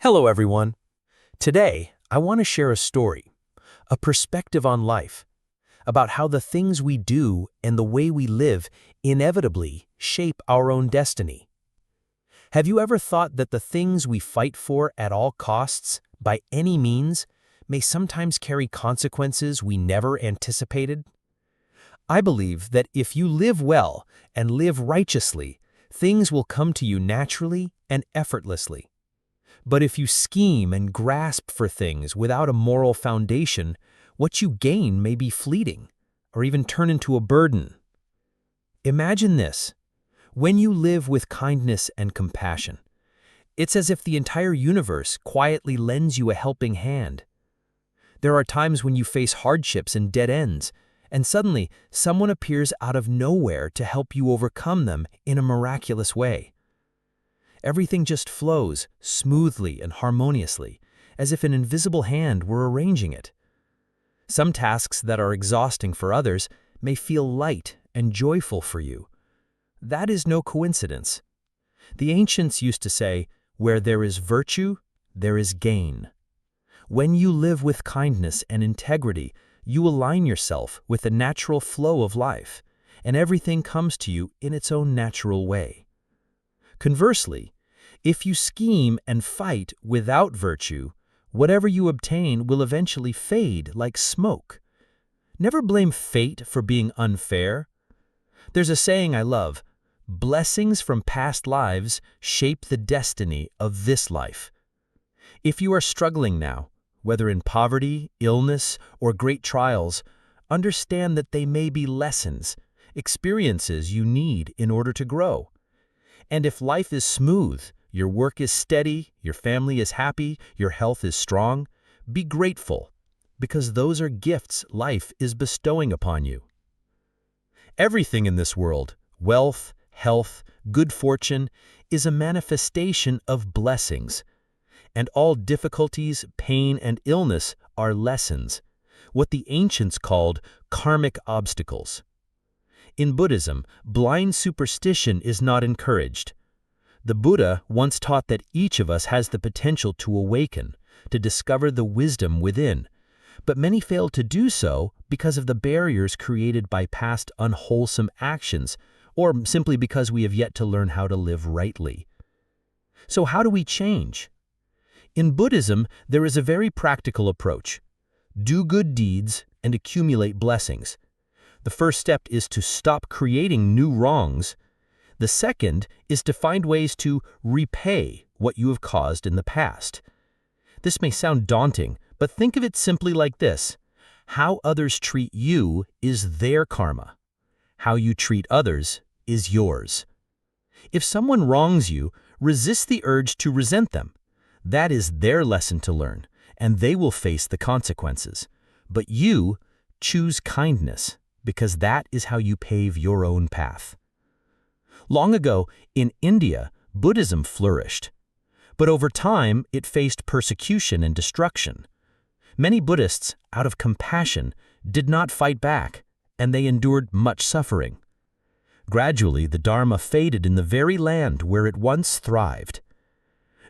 Hello, everyone. Today, I want to share a story, a perspective on life, about how the things we do and the way we live inevitably shape our own destiny. Have you ever thought that the things we fight for at all costs, by any means, may sometimes carry consequences we never anticipated? I believe that if you live well and live righteously, things will come to you naturally and effortlessly. But if you scheme and grasp for things without a moral foundation, what you gain may be fleeting, or even turn into a burden. Imagine this. When you live with kindness and compassion, it's as if the entire universe quietly lends you a helping hand. There are times when you face hardships and dead ends, and suddenly someone appears out of nowhere to help you overcome them in a miraculous way. Everything just flows smoothly and harmoniously, as if an invisible hand were arranging it. Some tasks that are exhausting for others may feel light and joyful for you. That is no coincidence. The ancients used to say, "Where there is virtue, there is gain." When you live with kindness and integrity, you align yourself with the natural flow of life, and everything comes to you in its own natural way. Conversely, if you scheme and fight without virtue, whatever you obtain will eventually fade like smoke. Never blame fate for being unfair. There's a saying I love, "Blessings from past lives shape the destiny of this life." If you are struggling now, whether in poverty, illness, or great trials, understand that they may be lessons, experiences you need in order to grow. And if life is smooth, your work is steady, your family is happy, your health is strong, be grateful, because those are gifts life is bestowing upon you. Everything in this world, wealth, health, good fortune, is a manifestation of blessings. And all difficulties, pain, and illness are lessons, what the ancients called karmic obstacles. In Buddhism, blind superstition is not encouraged. The Buddha once taught that each of us has the potential to awaken, to discover the wisdom within, but many fail to do so because of the barriers created by past unwholesome actions, or simply because we have yet to learn how to live rightly. So how do we change? In Buddhism, there is a very practical approach. Do good deeds and accumulate blessings. The first step is to stop creating new wrongs. The second is to find ways to repay what you have caused in the past. This may sound daunting, but think of it simply like this. How others treat you is their karma. How you treat others is yours. If someone wrongs you, resist the urge to resent them. That is their lesson to learn, and they will face the consequences. But you choose kindness, because that is how you pave your own path. Long ago, in India, Buddhism flourished. But over time, it faced persecution and destruction. Many Buddhists, out of compassion, did not fight back, and they endured much suffering. Gradually, the Dharma faded in the very land where it once thrived.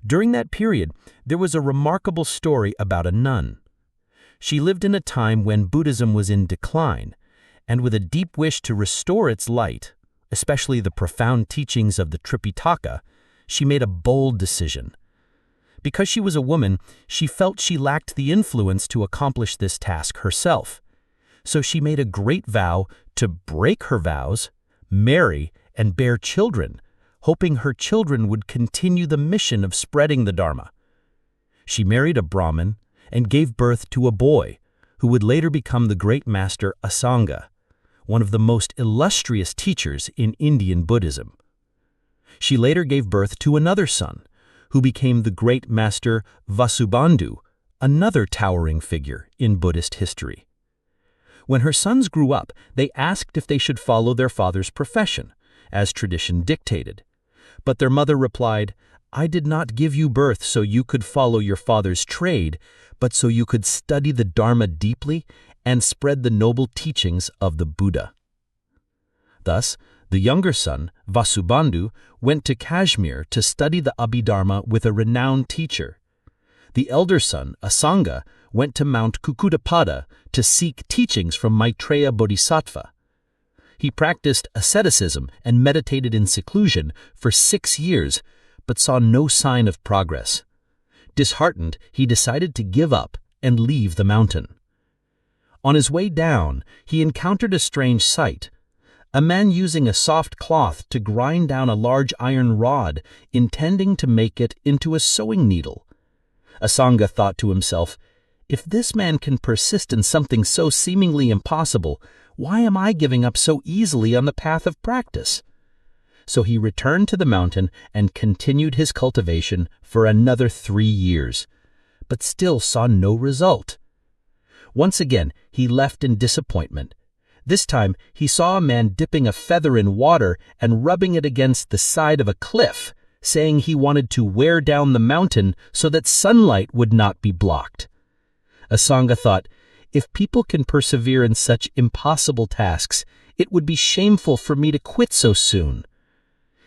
During that period, there was a remarkable story about a nun. She lived in a time when Buddhism was in decline, and with a deep wish to restore its light, especially the profound teachings of the Tripitaka, she made a bold decision. Because she was a woman, she felt she lacked the influence to accomplish this task herself. So she made a great vow to break her vows, marry, and bear children, hoping her children would continue the mission of spreading the Dharma. She married a Brahmin and gave birth to a boy, who would later become the great master Asanga, one of the most illustrious teachers in Indian Buddhism. She later gave birth to another son, who became the great master Vasubandhu, another towering figure in Buddhist history. When her sons grew up, they asked if they should follow their father's profession, as tradition dictated. But their mother replied, "I did not give you birth so you could follow your father's trade, but so you could study the Dharma deeply and spread the noble teachings of the Buddha." Thus, the younger son, Vasubandhu, went to Kashmir to study the Abhidharma with a renowned teacher. The elder son, Asanga, went to Mount Kukudapada to seek teachings from Maitreya Bodhisattva. He practiced asceticism and meditated in seclusion for 6 years, but saw no sign of progress. Disheartened, he decided to give up and leave the mountain. On his way down, he encountered a strange sight: a man using a soft cloth to grind down a large iron rod, intending to make it into a sewing needle. Asanga thought to himself, "If this man can persist in something so seemingly impossible, why am I giving up so easily on the path of practice?" So he returned to the mountain and continued his cultivation for another 3 years, but still saw no result. Once again, he left in disappointment. This time, he saw a man dipping a feather in water and rubbing it against the side of a cliff, saying he wanted to wear down the mountain so that sunlight would not be blocked. Asanga thought, if people can persevere in such impossible tasks, it would be shameful for me to quit so soon.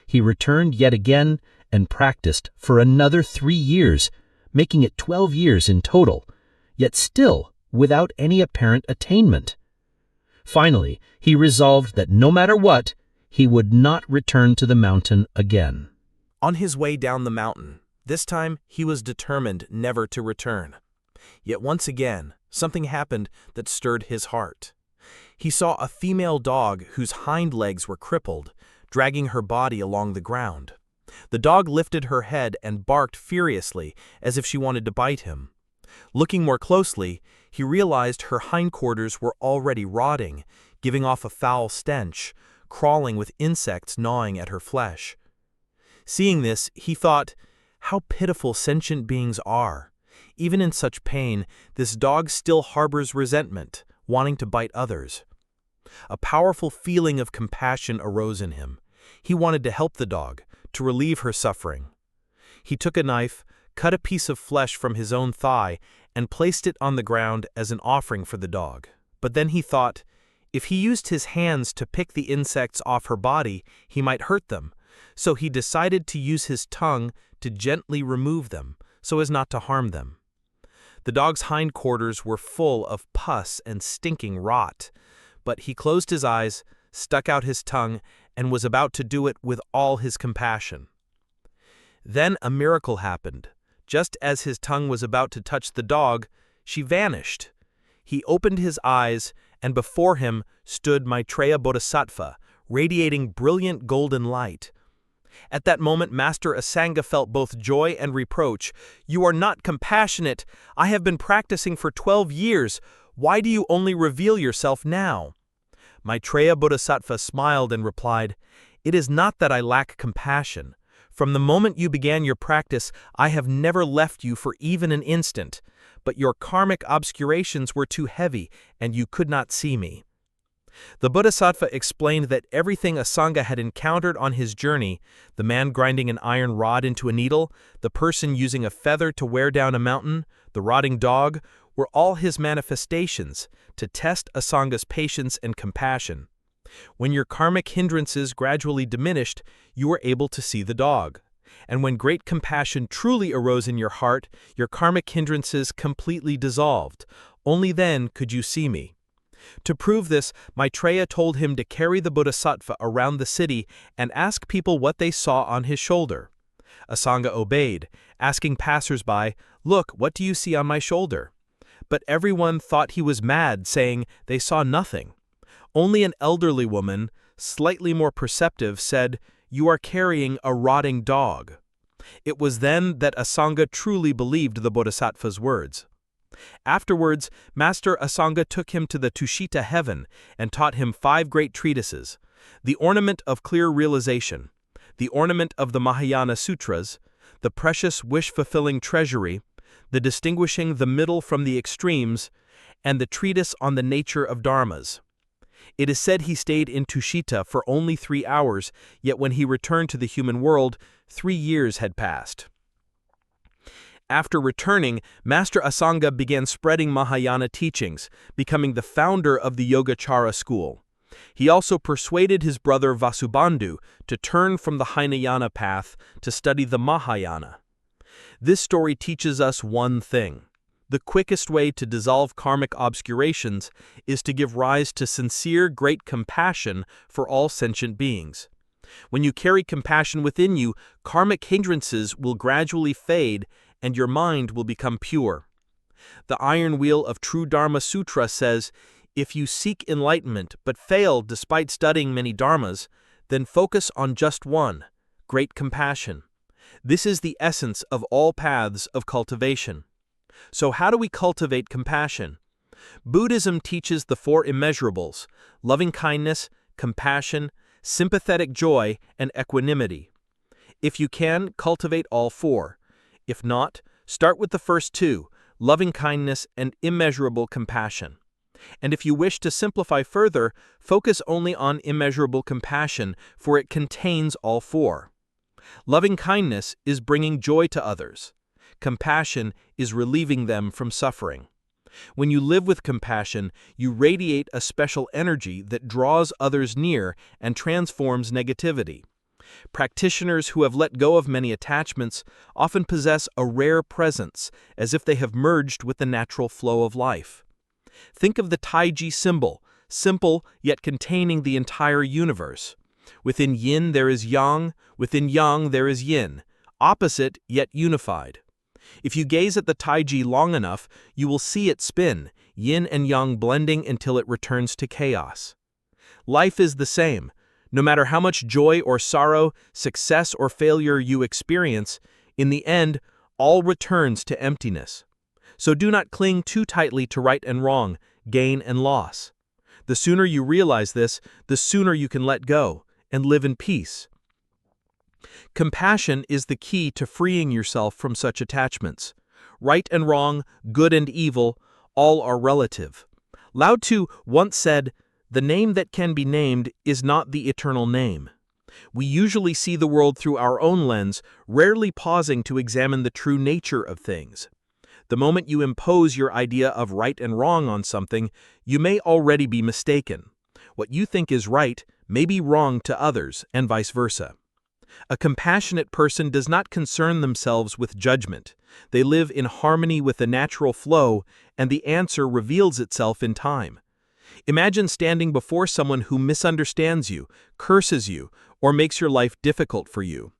He returned yet again and practiced for another 3 years, making it 12 years in total, yet still without any apparent attainment. Finally, he resolved that no matter what, he would not return to the mountain again. On his way down the mountain, this time he was determined never to return. Yet once again, something happened that stirred his heart. He saw a female dog whose hind legs were crippled, dragging her body along the ground. The dog lifted her head and barked furiously as if she wanted to bite him. Looking more closely, he realized her hindquarters were already rotting, giving off a foul stench, crawling with insects gnawing at her flesh. Seeing this, he thought, how pitiful sentient beings are. Even in such pain, this dog still harbors resentment, wanting to bite others. A powerful feeling of compassion arose in him. He wanted to help the dog, to relieve her suffering. He took a knife, cut a piece of flesh from his own thigh, and placed it on the ground as an offering for the dog. But then he thought, if he used his hands to pick the insects off her body, he might hurt them. So he decided to use his tongue to gently remove them, so as not to harm them. The dog's hindquarters were full of pus and stinking rot, but he closed his eyes, stuck out his tongue, and was about to do it with all his compassion. Then a miracle happened. Just as his tongue was about to touch the dog, she vanished. He opened his eyes, and before him stood Maitreya Bodhisattva, radiating brilliant golden light. At that moment, Master Asanga felt both joy and reproach. "You are not compassionate. I have been practicing for 12 years. Why do you only reveal yourself now?" Maitreya Bodhisattva smiled and replied, "It is not that I lack compassion. From the moment you began your practice, I have never left you for even an instant, but your karmic obscurations were too heavy, and you could not see me." The Bodhisattva explained that everything Asanga had encountered on his journey, the man grinding an iron rod into a needle, the person using a feather to wear down a mountain, the rotting dog, were all his manifestations to test Asanga's patience and compassion. When your karmic hindrances gradually diminished, you were able to see the dog. And when great compassion truly arose in your heart, your karmic hindrances completely dissolved. Only then could you see me. To prove this, Maitreya told him to carry the Bodhisattva around the city and ask people what they saw on his shoulder. Asanga obeyed, asking passers-by, "Look, what do you see on my shoulder?" But everyone thought he was mad, saying they saw nothing. Only an elderly woman, slightly more perceptive, said, "You are carrying a rotting dog." It was then that Asanga truly believed the Bodhisattva's words. Afterwards, Master Asanga took him to the Tushita heaven and taught him 5 great treatises: the ornament of clear realization, the ornament of the Mahayana Sutras, the precious wish-fulfilling treasury, the distinguishing the middle from the extremes, and the treatise on the nature of dharmas. It is said he stayed in Tushita for only 3 hours, yet when he returned to the human world, 3 years had passed. After returning, Master Asanga began spreading Mahayana teachings, becoming the founder of the Yogacara school. He also persuaded his brother Vasubandhu to turn from the Hinayana path to study the Mahayana. This story teaches us one thing. The quickest way to dissolve karmic obscurations is to give rise to sincere, great compassion for all sentient beings. When you carry compassion within you, karmic hindrances will gradually fade and your mind will become pure. The Iron Wheel of True Dharma Sutra says, if you seek enlightenment but fail despite studying many dharmas, then focus on just one, great compassion. This is the essence of all paths of cultivation. So how do we cultivate compassion? Buddhism teaches the four immeasurables: loving kindness, compassion, sympathetic joy, and equanimity. If you can, cultivate all four. If not, start with the first two, loving kindness and immeasurable compassion. And if you wish to simplify further, focus only on immeasurable compassion, for it contains all four. Loving kindness is bringing joy to others. Compassion is relieving them from suffering. When you live with compassion, you radiate a special energy that draws others near and transforms negativity. Practitioners who have let go of many attachments often possess a rare presence, as if they have merged with the natural flow of life. Think of the Taiji symbol, simple yet containing the entire universe. Within yin there is yang, within yang there is yin, opposite yet unified. If you gaze at the Taiji long enough, you will see it spin, yin and yang blending until it returns to chaos. Life is the same. No matter how much joy or sorrow, success or failure you experience, in the end, all returns to emptiness. So do not cling too tightly to right and wrong, gain and loss. The sooner you realize this, the sooner you can let go and live in peace. Compassion is the key to freeing yourself from such attachments. Right and wrong, good and evil, all are relative. Lao Tzu once said, "The name that can be named is not the eternal name." We usually see the world through our own lens, rarely pausing to examine the true nature of things. The moment you impose your idea of right and wrong on something, you may already be mistaken. What you think is right may be wrong to others, and vice versa. A compassionate person does not concern themselves with judgment. They live in harmony with the natural flow, and the answer reveals itself in time. Imagine standing before someone who misunderstands you, curses you, or makes your life difficult for you.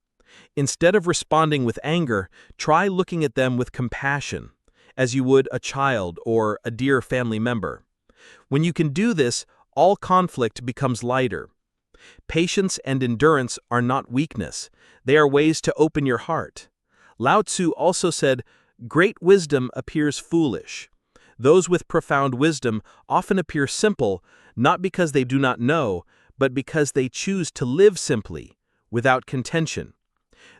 Instead of responding with anger, try looking at them with compassion, as you would a child or a dear family member. When you can do this, all conflict becomes lighter. Patience and endurance are not weakness. They are ways to open your heart. Lao Tzu also said, "Great wisdom appears foolish." Those with profound wisdom often appear simple, not because they do not know, but because they choose to live simply, without contention.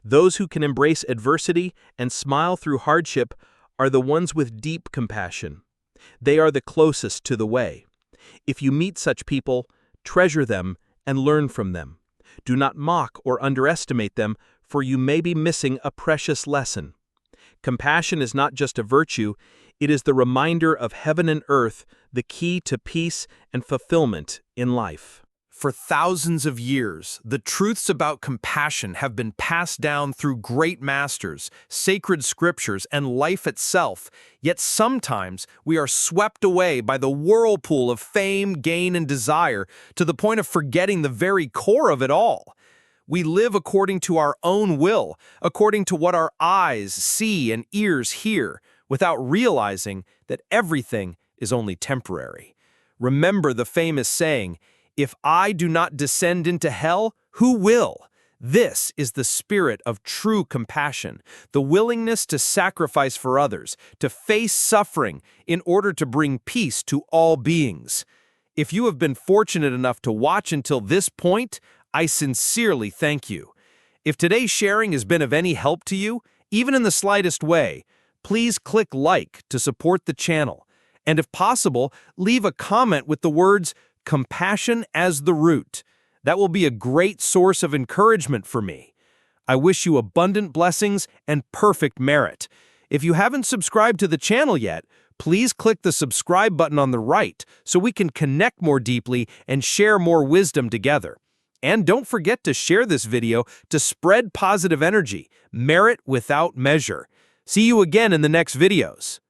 Those who can embrace adversity and smile through hardship are the ones with deep compassion. They are the closest to the way. If you meet such people, treasure them and learn from them. Do not mock or underestimate them, for you may be missing a precious lesson. Compassion is not just a virtue, it is the reminder of heaven and earth, the key to peace and fulfillment in life. For thousands of years, the truths about compassion have been passed down through great masters, sacred scriptures, and life itself, yet sometimes we are swept away by the whirlpool of fame, gain, and desire to the point of forgetting the very core of it all. We live according to our own will, according to what our eyes see and ears hear, without realizing that everything is only temporary. Remember the famous saying, "If I do not descend into hell, who will?" This is the spirit of true compassion, the willingness to sacrifice for others, to face suffering in order to bring peace to all beings. If you have been fortunate enough to watch until this point, I sincerely thank you. If today's sharing has been of any help to you, even in the slightest way, please click like to support the channel. And if possible, leave a comment with the words, "Compassion as the root." That will be a great source of encouragement for me. I wish you abundant blessings and perfect merit. If you haven't subscribed to the channel yet, please click the subscribe button on the right so we can connect more deeply and share more wisdom together. And don't forget to share this video to spread positive energy, merit without measure. See you again in the next videos.